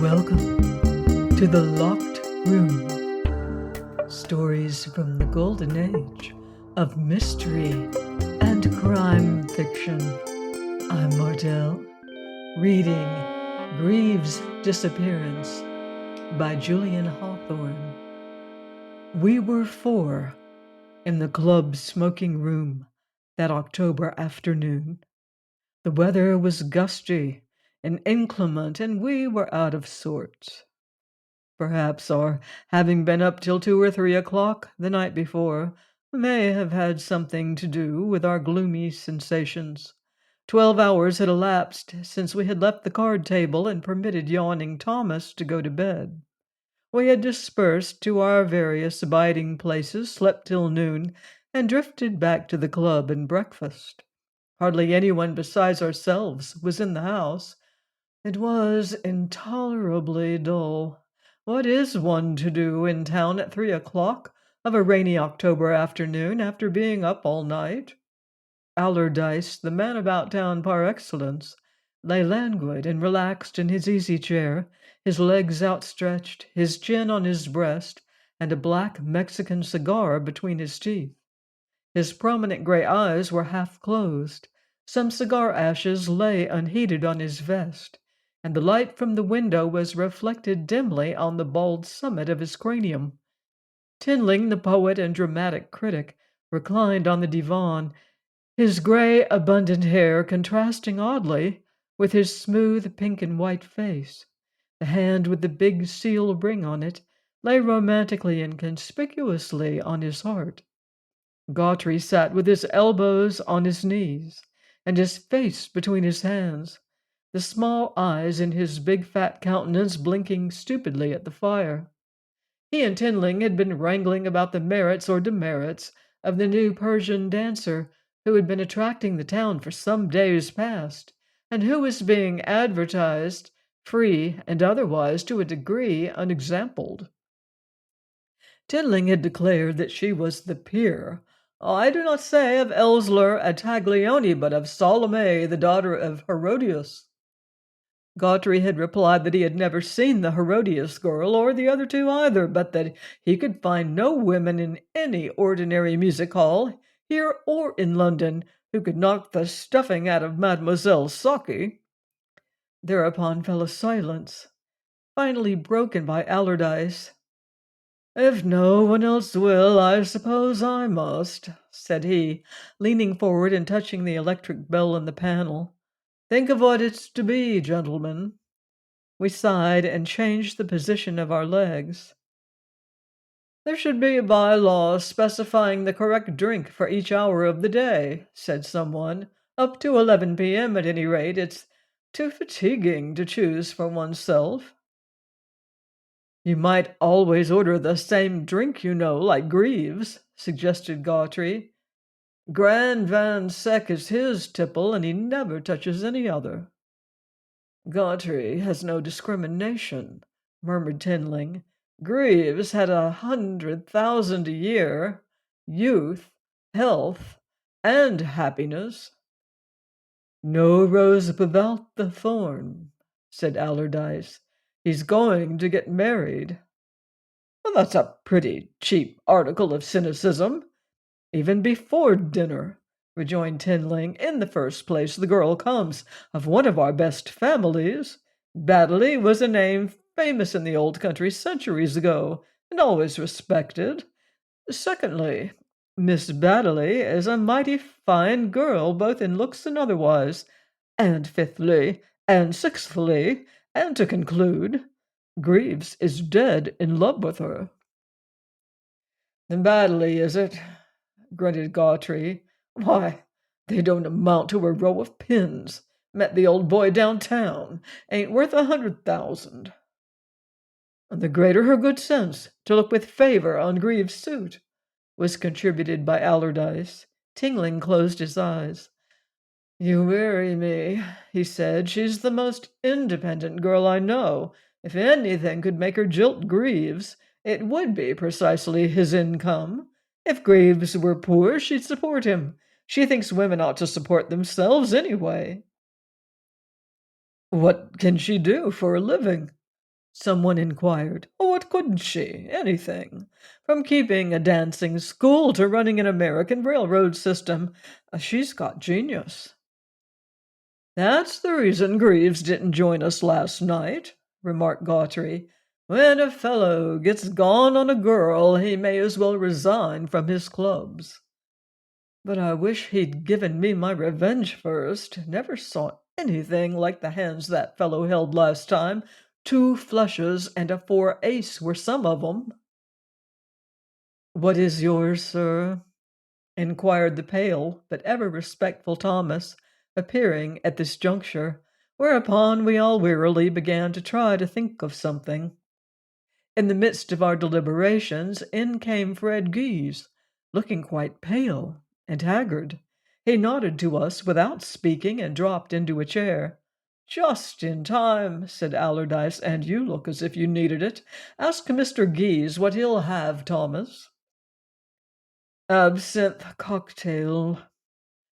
Welcome to the Locked Room. Stories from the golden age of mystery and crime fiction. I'm Martell, reading Greaves' Disappearance by Julian Hawthorne. We were four in the club smoking room that October afternoon. The weather was gusty and inclement, and we were out of sorts. Perhaps our having been up till 2 or 3 o'clock the night before may have had something to do with our gloomy sensations. 12 hours had elapsed since we had left the card table and permitted yawning Thomas to go to bed. We had dispersed to our various abiding places, slept till noon, and drifted back to the club and breakfast. Hardly anyone besides ourselves was in the house. It was intolerably dull. What is one to do in town at 3 o'clock of a rainy October afternoon after being up all night? Allardyce, the man about town par excellence, lay languid and relaxed in his easy chair, his legs outstretched, his chin on his breast, and a black Mexican cigar between his teeth. His prominent gray eyes were half closed. Some cigar ashes lay unheeded on his vest, and the light from the window was reflected dimly on the bald summit of his cranium. Tinling, the poet and dramatic critic, reclined on the divan, his gray, abundant hair contrasting oddly with his smooth pink and white face. The hand with the big seal ring on it lay romantically and conspicuously on his heart. Gautry sat with his elbows on his knees and his face between his hands, the small eyes in his big fat countenance blinking stupidly at the fire. He and Tinling had been wrangling about the merits or demerits of the new Persian dancer who had been attracting the town for some days past, and who was being advertised, free and otherwise, to a degree unexampled. Tinling had declared that she was the peer, I do not say of Ellsler at Taglioni, but of Salome, the daughter of Herodias. Gautry had replied that he had never seen the Herodias girl, or the other two either, but that he could find no women in any ordinary music hall, here or in London, who could knock the stuffing out of Mademoiselle Saki. Thereupon fell a silence, finally broken by Allardyce. "If no one else will, I suppose I must," said he, leaning forward and touching the electric bell in the panel. "Think of what it's to be, gentlemen." We sighed and changed the position of our legs. "There should be a by-law specifying the correct drink for each hour of the day," said someone. "Up to 11 p.m. at any rate. It's too fatiguing to choose for oneself." "You might always order the same drink, you know, like Greaves," suggested Gautry. "Grand Van Sec is his tipple, and he never touches any other." "Gautry has no discrimination," murmured Tinling. "Greaves had 100,000 a year, youth, health, and happiness." "No rose without the thorn," said Allardyce. "He's going to get married." "Well, that's a pretty cheap article of cynicism." "Even before dinner," rejoined Tinling. "In the first place, the girl comes of one of our best families. Baddeley was a name famous in the old country centuries ago, and always respected. Secondly, Miss Baddeley is a mighty fine girl, both in looks and otherwise. And fifthly, and sixthly, and to conclude, Greaves is dead in love with her." "The Baddeley, is it?" grunted Gautry. "Why, they don't amount to a row of pins. Met the old boy downtown. Ain't worth 100,000. "The greater her good sense to look with favor on Greaves' suit," was contributed by Allardyce. Tinling closed his eyes. "You weary me," he said. "She's the most independent girl I know. If anything could make her jilt Greaves, it would be precisely his income. If Greaves were poor, she'd support him. She thinks women ought to support themselves anyway." "What can she do for a living?" Someone inquired. Oh, what couldn't she? Anything. From keeping a dancing school to running an American railroad system. She's got genius. That's the reason Greaves didn't join us last night, remarked Gautry. When a fellow gets gone on a girl, he may as well resign from his clubs. But I wish he'd given me my revenge first. Never saw anything like the hands that fellow held last time. 2 flushes and a 4 ace were some of 'em. What is yours, sir? Inquired the pale but ever respectful Thomas, appearing at this juncture, whereupon we all wearily began to try to think of something. In the midst of our deliberations, in came Fred Greaves, looking quite pale and haggard. He nodded to us without speaking and dropped into a chair. Just in time, said Allardyce, and you look as if you needed it. Ask Mr. Greaves what he'll have, Thomas. Absinthe cocktail,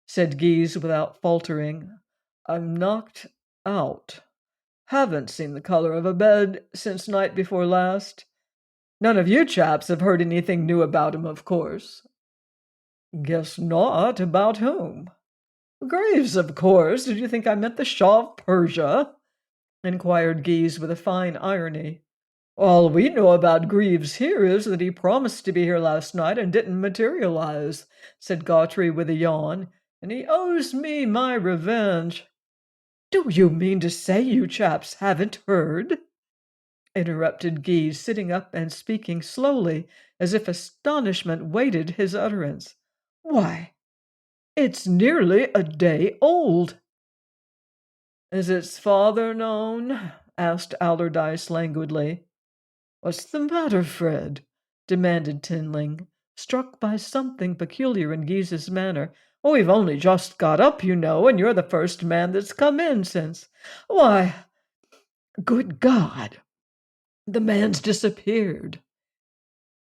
said Greaves without faltering. I'm knocked out. Haven't seen the color of a bed since night before last. None of you chaps have heard anything new about him, of course. Guess not. About whom? Greaves, of course. Did you think I meant the Shah of Persia? Inquired Greaves with a fine irony. All we know about Greaves here is that he promised to be here last night and didn't materialize, said Gautry with a yawn, and he owes me my revenge. Do you mean to say you chaps haven't heard? Interrupted Greaves, sitting up and speaking slowly, as if astonishment weighted his utterance. Why, it's nearly a day old. Is its father known? Asked Allardyce languidly. What's the matter, Fred? Demanded Tinling, struck by something peculiar in Greaves's manner. Oh, we've only just got up, you know, and you're the first man that's come in since. Why, good God, the man's disappeared,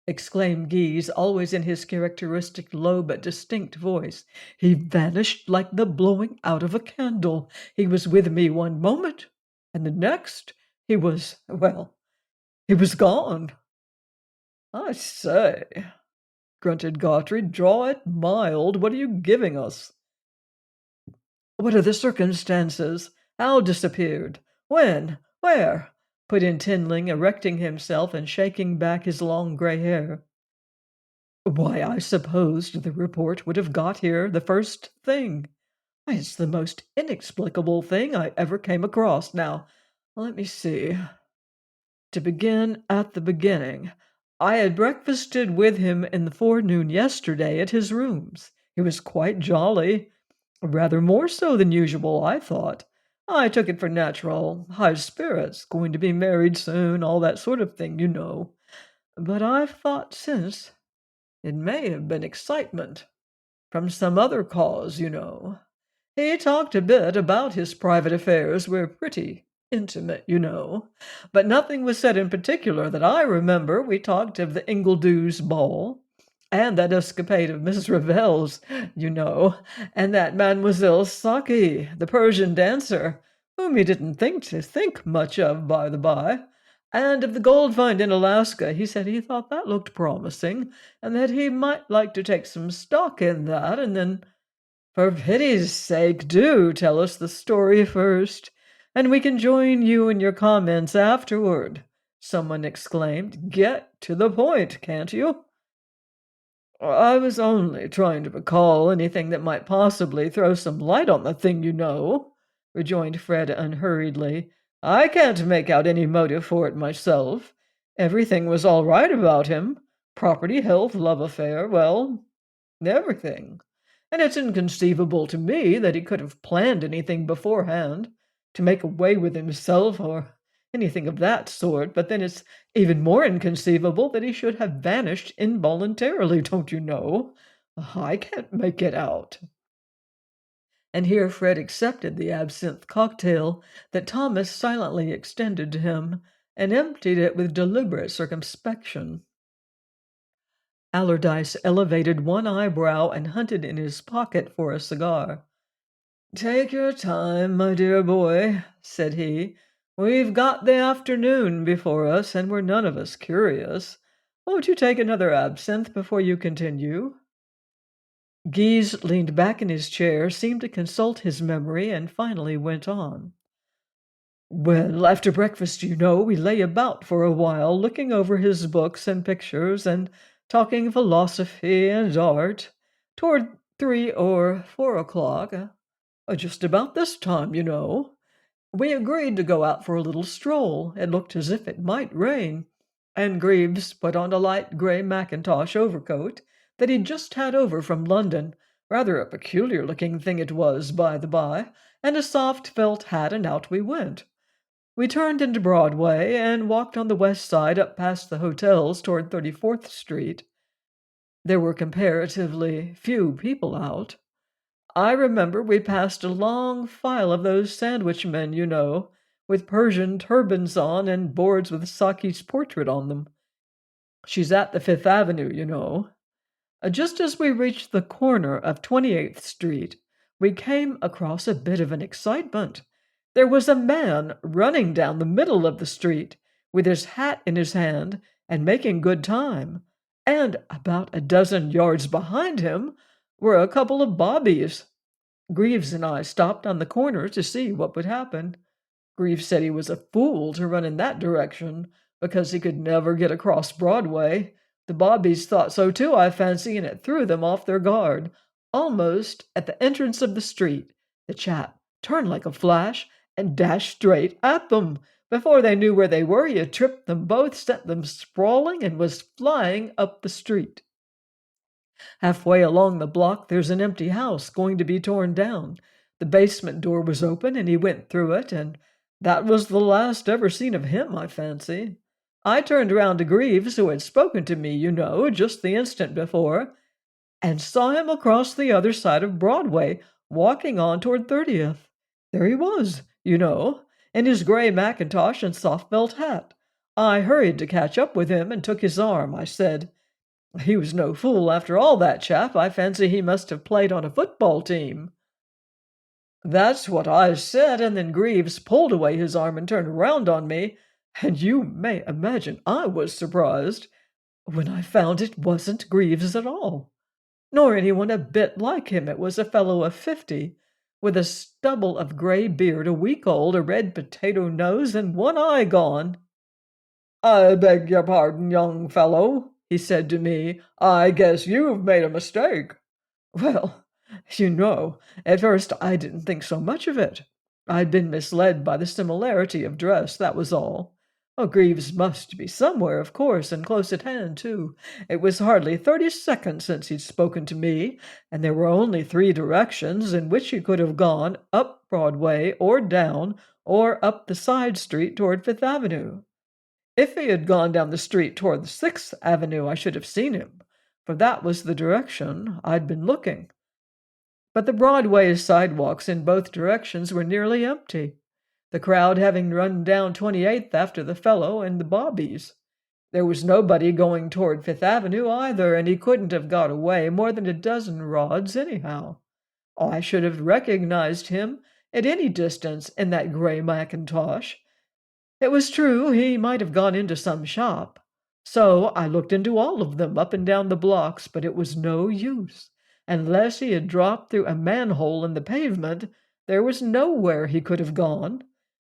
exclaimed Greaves, always in his characteristic low but distinct voice. He vanished like the blowing out of a candle. He was with me one moment, and the next he was gone. I say, grunted Gautry, draw it mild. What are you giving us? What are the circumstances? How disappeared? When? Where? Put in Tinling, erecting himself and shaking back his long gray hair. Why, I supposed the report would have got here the first thing. It's the most inexplicable thing I ever came across. Now, let me see. To begin at the beginning, I had breakfasted with him in the forenoon yesterday at his rooms. He was quite jolly, rather more so than usual, I thought. I took it for natural, high spirits, going to be married soon, all that sort of thing, you know. But I've thought since it may have been excitement, from some other cause, you know. He talked a bit about his private affairs. We're pretty intimate, you know. But nothing was said in particular that I remember. We talked of the Ingledews ball, and that escapade of Mrs. Ravel's, you know, and that Mademoiselle Saki, the Persian dancer, whom he didn't think much of, by the by, and of the gold find in Alaska. He said he thought that looked promising, and that he might like to take some stock in that, and then, for pity's sake, do tell us the story first, and we can join you in your comments afterward, someone exclaimed. Get to the point, can't you? I was only trying to recall anything that might possibly throw some light on the thing, you know, rejoined Fred unhurriedly. I can't make out any motive for it myself. Everything was all right about him. Property, health, love affair, well, everything. And it's inconceivable to me that he could have planned anything beforehand, to make away with himself or anything of that sort. But then it's even more inconceivable that he should have vanished involuntarily, don't you know? I can't make it out. And here Fred accepted the absinthe cocktail that Thomas silently extended to him, and emptied it with deliberate circumspection. Allardyce elevated one eyebrow and hunted in his pocket for a cigar. Take your time, my dear boy, said he. We've got the afternoon before us, and we're none of us curious. Won't you take another absinthe before you continue?" Guise leaned back in his chair, seemed to consult his memory, and finally went on. "Well, after breakfast, we lay about for a while, looking over his books and pictures and talking philosophy and art. Toward 3 or 4 o'clock, just about this time, we agreed to go out for a little stroll. It looked as if it might rain, and Greaves put on a light gray mackintosh overcoat that he'd just had over from London, rather a peculiar-looking thing it was, by the by, and a soft felt hat, and out we went. We turned into Broadway and walked on the west side up past the hotels toward 34th Street. There were comparatively few people out. I remember we passed a long file of those sandwich men, with Persian turbans on and boards with Saki's portrait on them. She's at the Fifth Avenue. Just as we reached the corner of 28th Street, we came across a bit of an excitement. There was a man running down the middle of the street with his hat in his hand and making good time, and about a dozen yards behind him were a couple of bobbies. Greaves and I stopped on the corner to see what would happen. Greaves said he was a fool to run in that direction because he could never get across Broadway. The bobbies thought so too, I fancy, and it threw them off their guard. Almost at the entrance of the street, the chap turned like a flash and dashed straight at them. Before they knew where they were, he had tripped them both, sent them sprawling, and was flying up the street. Halfway along the block, there's an empty house going to be torn down. The basement door was open, and he went through it, and that was the last ever seen of him, I fancy. I turned round to Greaves, who had spoken to me, just the instant before, and saw him across the other side of Broadway, walking on toward 30th. There he was, in his gray mackintosh and soft felt hat. I hurried to catch up with him and took his arm. I said, "He was no fool after all, that chap. I fancy he must have played on a football team." That's what I said, and then Greaves pulled away his arm and turned round on me, and you may imagine I was surprised when I found it wasn't Greaves at all, nor anyone a bit like him. It was a fellow of 50, with a stubble of gray beard, a week old, a red potato nose, and one eye gone. "I beg your pardon, young fellow," he said to me. "I guess you've made a mistake." Well, at first I didn't think so much of it. I'd been misled by the similarity of dress, that was all. Greaves must be somewhere, of course, and close at hand, too. It was hardly 30 seconds since he'd spoken to me, and there were only 3 directions in which he could have gone: up Broadway, or down, or up the side street toward Fifth Avenue. If he had gone down the street toward the 6th Avenue, I should have seen him, for that was the direction I'd been looking. But the Broadway sidewalks in both directions were nearly empty, the crowd having run down 28th after the fellow and the bobbies. There was nobody going toward Fifth Avenue either, and he couldn't have got away more than a dozen rods anyhow. I should have recognized him at any distance in that gray mackintosh. It was true he might have gone into some shop. So I looked into all of them up and down the blocks, but it was no use. Unless he had dropped through a manhole in the pavement, there was nowhere he could have gone.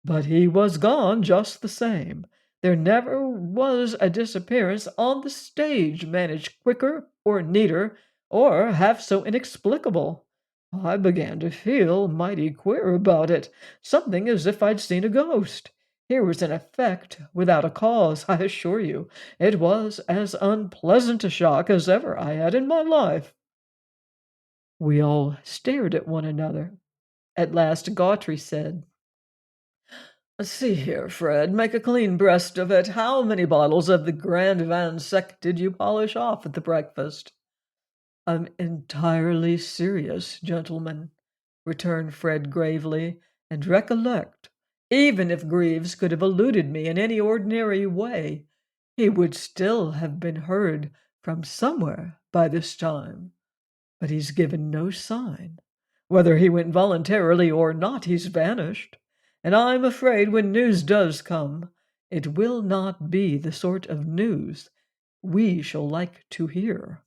But he was gone just the same. There never was a disappearance on the stage managed quicker or neater or half so inexplicable. I began to feel mighty queer about it, something as if I'd seen a ghost. Here was an effect without a cause, I assure you. It was as unpleasant a shock as ever I had in my life. We all stared at one another. At last Gautry said, "See here, Fred, make a clean breast of it. How many bottles of the Grand Van Sec did you polish off at the breakfast?" "I'm entirely serious, gentlemen," returned Fred gravely, "and recollect, even if Greaves could have eluded me in any ordinary way, he would still have been heard from somewhere by this time. But he's given no sign. Whether he went voluntarily or not, he's vanished. and I'm afraid when news does come, it will not be the sort of news we shall like to hear."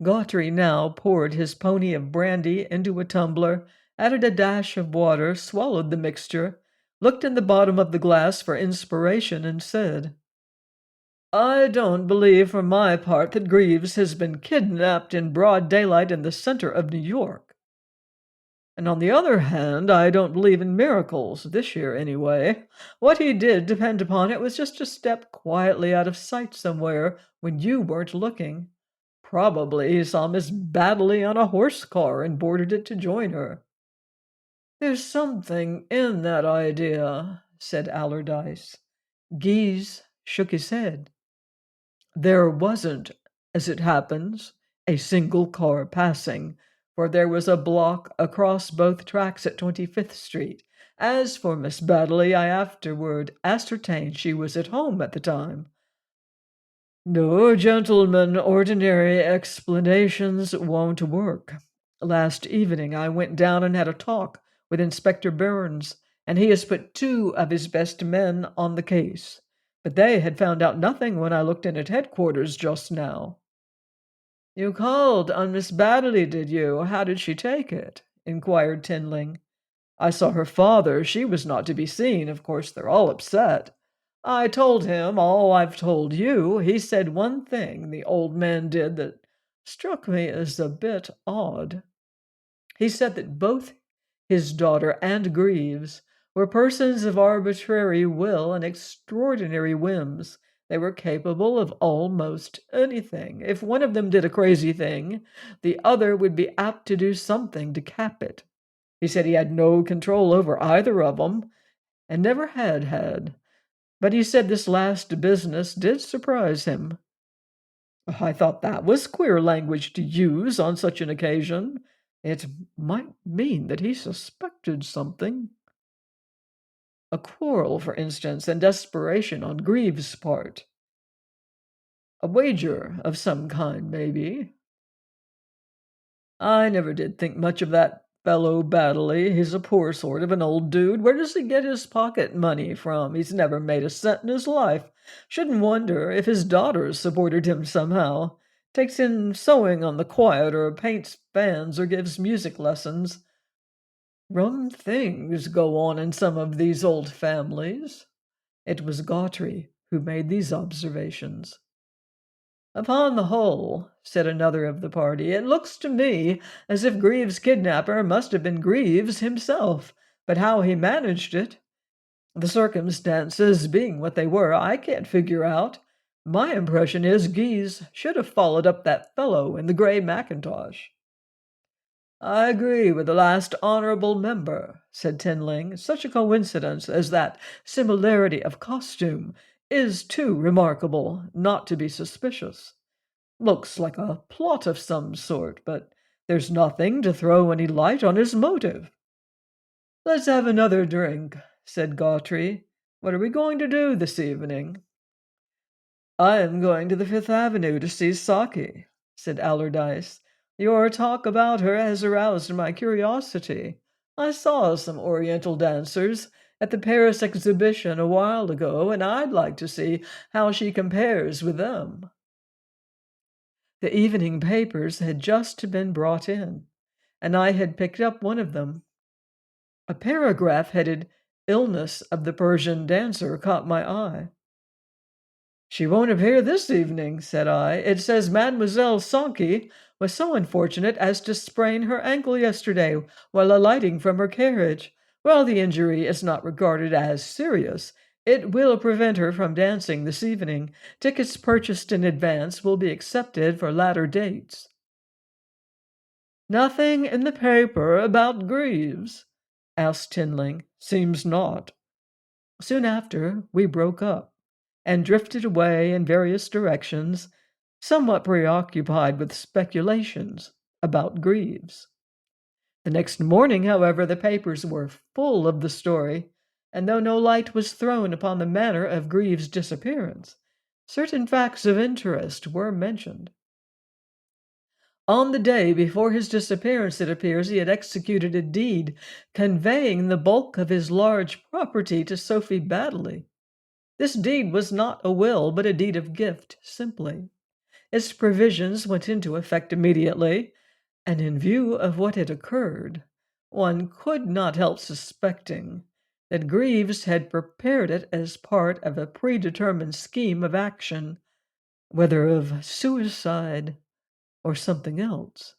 Gautry now poured his pony of brandy into a tumbler, added a dash of water, swallowed the mixture, looked in the bottom of the glass for inspiration, and said, "I don't believe for my part that Greaves has been kidnapped in broad daylight in the center of New York. And on the other hand, I don't believe in miracles, this year anyway. What he did, depend upon it, was just to step quietly out of sight somewhere when you weren't looking. Probably he saw Miss Baddeley on a horse car and boarded it to join her." "There's something in that idea," said Allardyce. Guise shook his head. "There wasn't, as it happens, a single car passing, for there was a block across both tracks at 25th Street. As for Miss Baddeley, I afterward ascertained she was at home at the time. No, gentlemen, ordinary explanations won't work. Last evening I went down and had a talk with Inspector Burns, and he has put 2 of his best men on the case. But they had found out nothing when I looked in at headquarters just now." "You called on Miss Baddeley, did you? How did she take it?" inquired Tinling. "I saw her father. She was not to be seen. Of course, they're all upset. I told him all I've told you. He said one thing, the old man did, that struck me as a bit odd. He said that both his daughter and Greaves were persons of arbitrary will and extraordinary whims. They were capable of almost anything. If one of them did a crazy thing, the other would be apt to do something to cap it. He said he had no control over either of them, and never had had. But he said this last business did surprise him." "I thought that was queer language to use on such an occasion. It might mean that he suspected something. A quarrel, for instance, and desperation on Greaves' part. A wager of some kind, maybe. I never did think much of that fellow Baddeley. He's a poor sort of an old dude. Where does he get his pocket money from? He's never made a cent in his life. Shouldn't wonder if his daughters supported him somehow. Takes in sewing on the quiet, or paints fans, or gives music lessons. Rum things go on in some of these old families." It was Gautry who made these observations. "Upon the whole," said another of the party, "it looks to me as if Greaves' kidnapper must have been Greaves himself. But how he managed it, the circumstances being what they were, I can't figure out. My impression is Guise should have followed up that fellow in the grey mackintosh." "I agree with the last honorable member," said Tinling. "Such a coincidence as that similarity of costume is too remarkable not to be suspicious. Looks like a plot of some sort, but there's nothing to throw any light on his motive." "Let's have another drink," said Gautry. "What are we going to do this evening?" "I am going to the Fifth Avenue to see Saki," said Allardyce. "Your talk about her has aroused my curiosity. I saw some Oriental dancers at the Paris exhibition a while ago, and I'd like to see how she compares with them." The evening papers had just been brought in, and I had picked up one of them. A paragraph headed "Illness of the Persian Dancer" caught my eye. "She won't appear this evening," said I. "It says Mademoiselle Saki was so unfortunate as to sprain her ankle yesterday while alighting from her carriage. While the injury is not regarded as serious, it will prevent her from dancing this evening. Tickets purchased in advance will be accepted for latter dates." "Nothing in the paper about Greaves?" asked Tinling. "Seems not." Soon after, we broke up and drifted away in various directions, somewhat preoccupied with speculations about Greaves. The next morning, however, the papers were full of the story, and though no light was thrown upon the manner of Greaves' disappearance, certain facts of interest were mentioned. On the day before his disappearance, it appears, he had executed a deed conveying the bulk of his large property to Sophie Baddeley. This deed was not a will, but a deed of gift, simply. Its provisions went into effect immediately, and in view of what had occurred, one could not help suspecting that Greaves had prepared it as part of a predetermined scheme of action, whether of suicide or something else.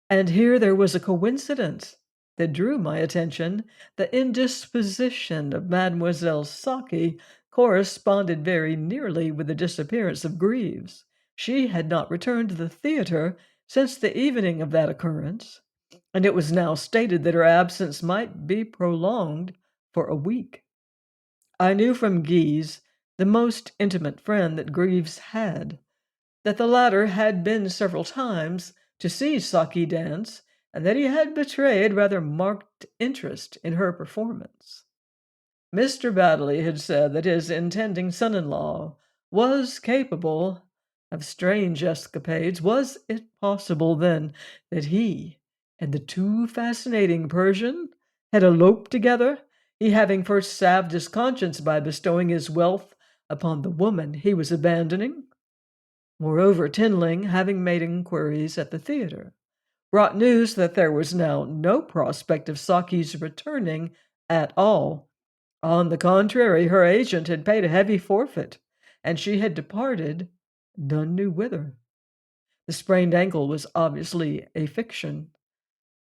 And here there was a coincidence that drew my attention. The indisposition of Mademoiselle Saki corresponded very nearly with the disappearance of Greaves. She had not returned to the theater since the evening of that occurrence, and it was now stated that her absence might be prolonged for a week. I knew from Guise, the most intimate friend that Greaves had, that the latter had been several times to see Saki dance, and that he had betrayed rather marked interest in her performance. Mr. Baddeley had said that his intending son-in-law was capable of strange escapades. Was it possible, then, that he and the too fascinating Persian had eloped together, he having first salved his conscience by bestowing his wealth upon the woman he was abandoning? Moreover, Tinling, having made inquiries at the theater, brought news that there was now no prospect of Saki's returning at all. On the contrary, her agent had paid a heavy forfeit, and she had departed none knew whither. The sprained ankle was obviously a fiction.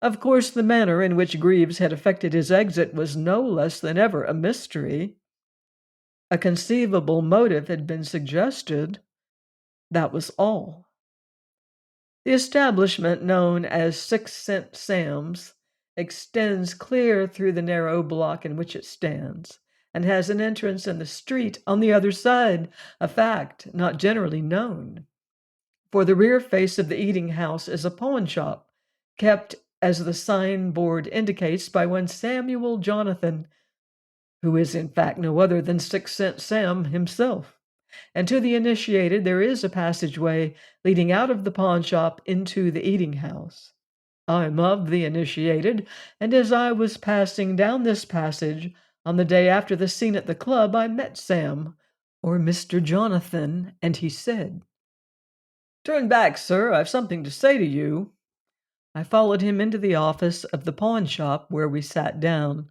Of course, the manner in which Greaves had effected his exit was no less than ever a mystery. A conceivable motive had been suggested. That was all. The establishment known as 6-Cent Sam's extends clear through the narrow block in which it stands, and has an entrance in the street on the other side, a fact not generally known. For the rear face of the eating house is a pawn shop, kept, as the signboard indicates, by one Samuel Jonathan, who is in fact no other than 6-Cent Sam himself. And to the initiated there is a passageway leading out of the pawn shop into the eating house. I'm of the initiated, and as I was passing down this passage on the day after the scene at the club, I met Sam, or Mr. Jonathan, and he said, "Turn back, sir, I've something to say to you." I followed him into the office of the pawn shop, where we sat down.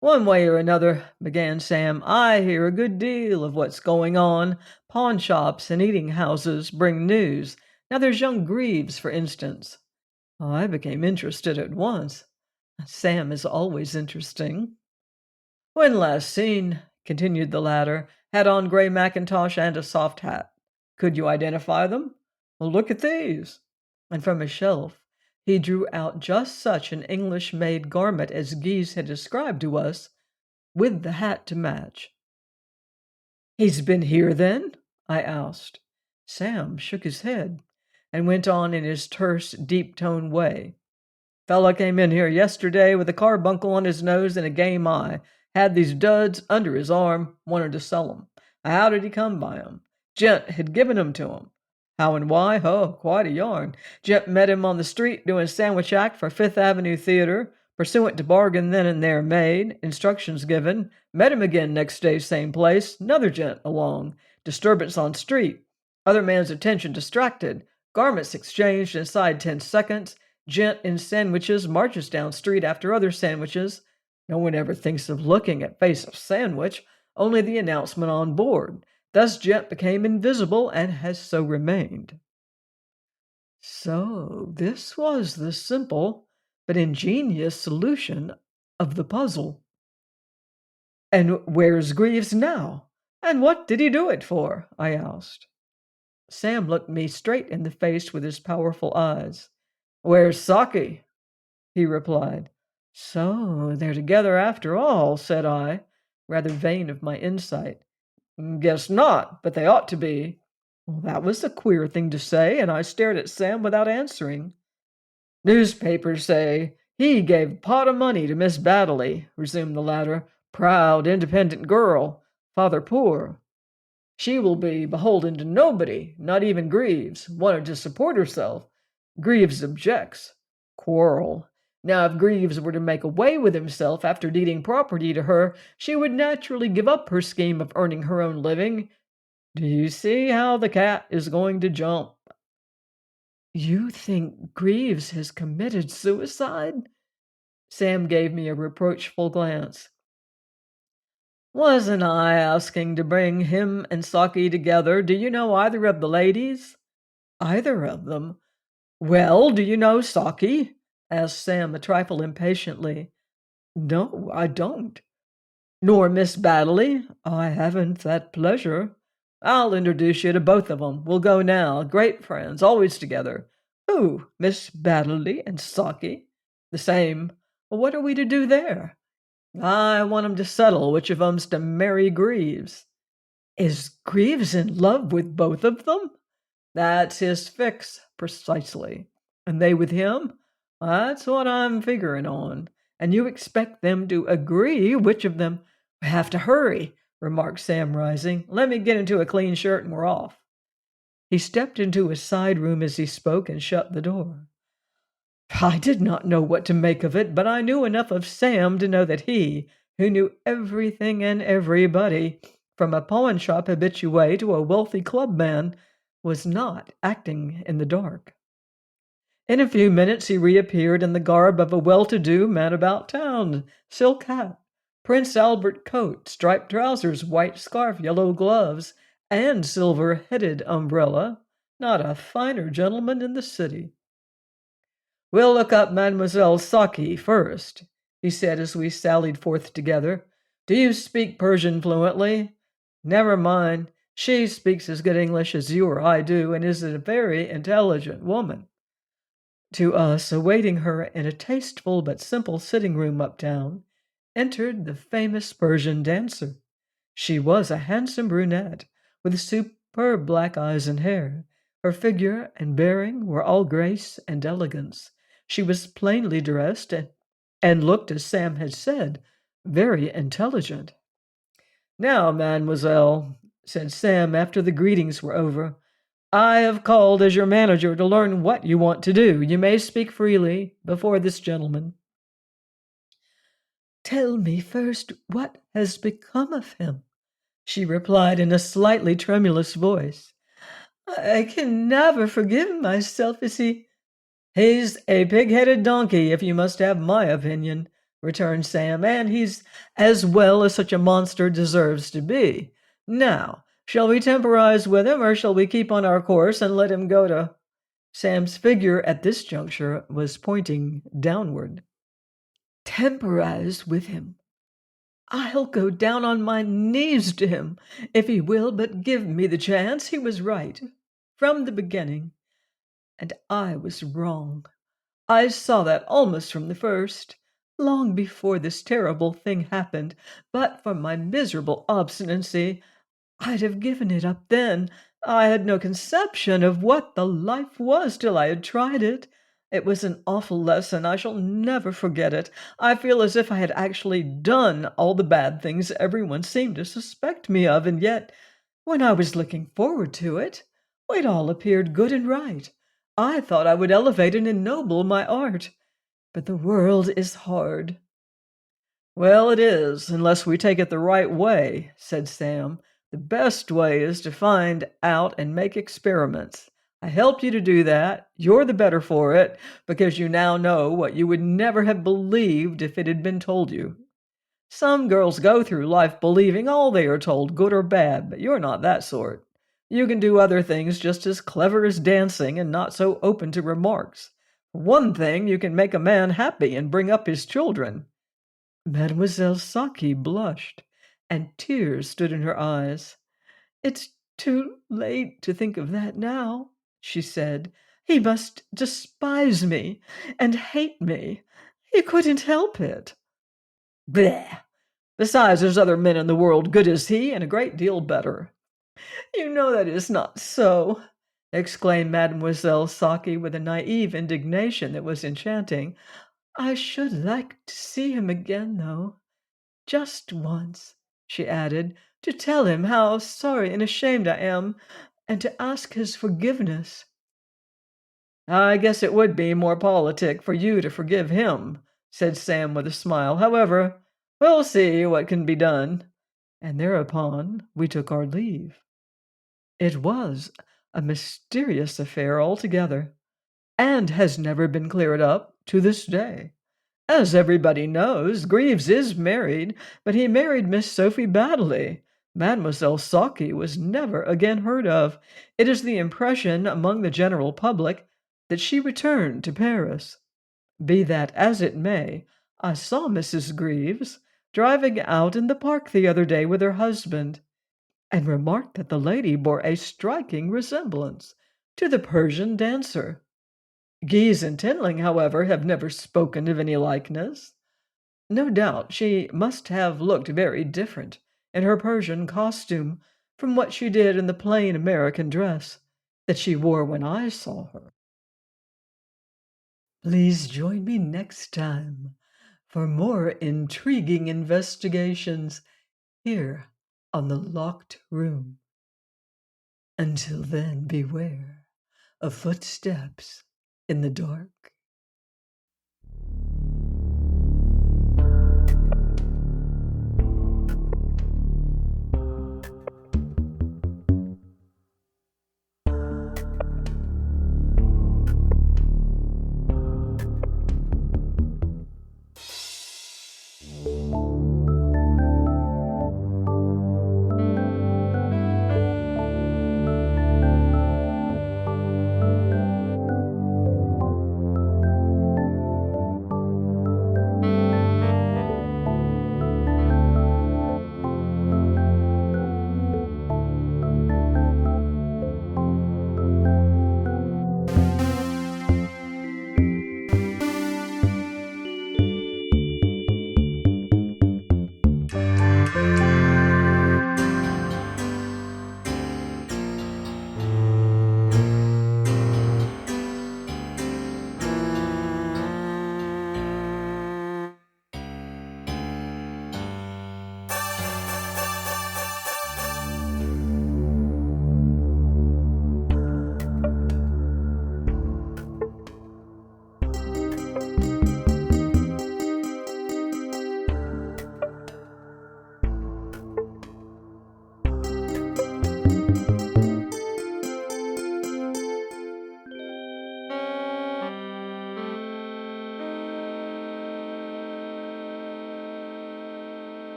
"One way or another," began Sam, "I hear a good deal of what's going on. Pawn shops and eating houses bring news. Now there's young Greaves, for instance." I became interested at once. Sam is always interesting. "When last seen," continued the latter, "had on gray mackintosh and a soft hat. Could you identify them? Well, look at these." And from a shelf he drew out just such an English-made garment as Guise had described to us, with the hat to match. "He's been here, then?" I asked. Sam shook his head and went on in his terse, deep-toned way. "Fella came in here yesterday with a carbuncle on his nose and a game eye. Had these duds under his arm, wanted to sell 'em. How did he come by 'em? Gent had given 'em to him. How and why? Oh, quite a yarn. Gent met him on the street doing sandwich act for Fifth Avenue Theater. Pursuant to bargain then and there made. Instructions given. Met him again next day, same place. Another gent along. Disturbance on street. Other man's attention distracted. Garments exchanged inside 10 seconds. Gent in sandwiches marches down street after other sandwiches. No one ever thinks of looking at face of sandwich, only the announcement on board. Thus gent became invisible and has so remained." So this was the simple but ingenious solution of the puzzle. "And where's Greaves now? And what did he do it for?" I asked. Sam looked me straight in the face with his powerful eyes. "Where's Saki?" he replied. "So they're together after all," said I, rather vain of my insight. "Guess not, but they ought to be." Well, that was a queer thing to say, and I stared at Sam without answering. "Newspapers say he gave a pot of money to Miss Baddeley," resumed the latter. "Proud, independent girl, father poor. She will be beholden to nobody, not even Greaves. Wanted to support herself. Greaves objects. Quarrel. Now, if Greaves were to make away with himself after deeding property to her, she would naturally give up her scheme of earning her own living. Do you see how the cat is going to jump? You think Greaves has committed suicide? Sam gave me a reproachful glance. Wasn't I asking to bring him and Saki together? Do you know either of the ladies? Either of them? Well, do you know Saki? Asked Sam a trifle impatiently. No, I don't. Nor Miss Baddeley? I haven't that pleasure. I'll introduce you to both of them. We'll go now. Great friends, always together. Who? Miss Baddeley and Saki? The same. Well, what are we to do there? I want 'em to settle which of 'em's to marry Greaves. Is Greaves in love with both of them? That's his fix, precisely. And they with him? That's what I'm figuring on. And you expect them to agree which of them? We have to hurry, remarked Sam, rising. Let me get into a clean shirt and we're off. He stepped into a side room as he spoke and shut the door. I did not know what to make of it, but I knew enough of Sam to know that he, who knew everything and everybody, from a pawnshop habitué to a wealthy clubman, was not acting in the dark. In a few minutes he reappeared in the garb of a well-to-do man about town, silk hat, Prince Albert coat, striped trousers, white scarf, yellow gloves, and silver-headed umbrella. Not a finer gentleman in the city. We'll look up Mademoiselle Saki first, he said as we sallied forth together. Do you speak Persian fluently? Never mind. She speaks as good English as you or I do, and is a very intelligent woman. To us, awaiting her in a tasteful but simple sitting room uptown, entered the famous Persian dancer. She was a handsome brunette, with superb black eyes and hair. Her figure and bearing were all grace and elegance. She was plainly dressed and looked, as Sam had said, very intelligent. Now, mademoiselle, said Sam after the greetings were over, I have called as your manager to learn what you want to do. You may speak freely before this gentleman. Tell me first what has become of him, she replied in a slightly tremulous voice. I can never forgive myself. He's a pig-headed donkey, if you must have my opinion, returned Sam, and he's as well as such a monster deserves to be. Now, shall we temporize with him, or shall we keep on our course and let him go to... Sam's figure at this juncture was pointing downward. Temporize with him. I'll go down on my knees to him, if he will but give me the chance. He was right, from the beginning. And I was wrong. I saw that almost from the first, long before this terrible thing happened. But for my miserable obstinacy, I'd have given it up then. I had no conception of what the life was till I had tried it. It was an awful lesson. I shall never forget it. I feel as if I had actually done all the bad things everyone seemed to suspect me of, and yet, when I was looking forward to it, it all appeared good and right. I thought I would elevate and ennoble my art. But the world is hard. Well, it is, unless we take it the right way, said Sam. The best way is to find out and make experiments. I helped you to do that. You're the better for it, because you now know what you would never have believed if it had been told you. Some girls go through life believing all they are told, good or bad, but you're not that sort. You can do other things just as clever as dancing and not so open to remarks. For one thing, you can make a man happy and bring up his children. Mademoiselle Saki blushed, and tears stood in her eyes. It's too late to think of that now, she said. He must despise me and hate me. He couldn't help it. Bleh! Besides, there's other men in the world good as he, and a great deal better. You know that is not so, exclaimed Mademoiselle Saki with a naive indignation that was enchanting. I should like to see him again, though. Just once, she added, to tell him how sorry and ashamed I am, and to ask his forgiveness. I guess it would be more politic for you to forgive him, said Sam with a smile. However, we'll see what can be done. And thereupon we took our leave. It was a mysterious affair altogether, and has never been cleared up to this day. As everybody knows, Greaves is married, but he married Miss Sophie Baddeley. Mademoiselle Saki was never again heard of. It is the impression among the general public that she returned to Paris. Be that as it may, I saw Mrs. Greaves driving out in the park the other day with her husband, and remarked that the lady bore a striking resemblance to the Persian dancer. Geese and Tinling, however, have never spoken of any likeness. No doubt she must have looked very different in her Persian costume from what she did in the plain American dress that she wore when I saw her. Please join me next time for more intriguing investigations here on The Locked Room. Until then, beware of footsteps in the dark.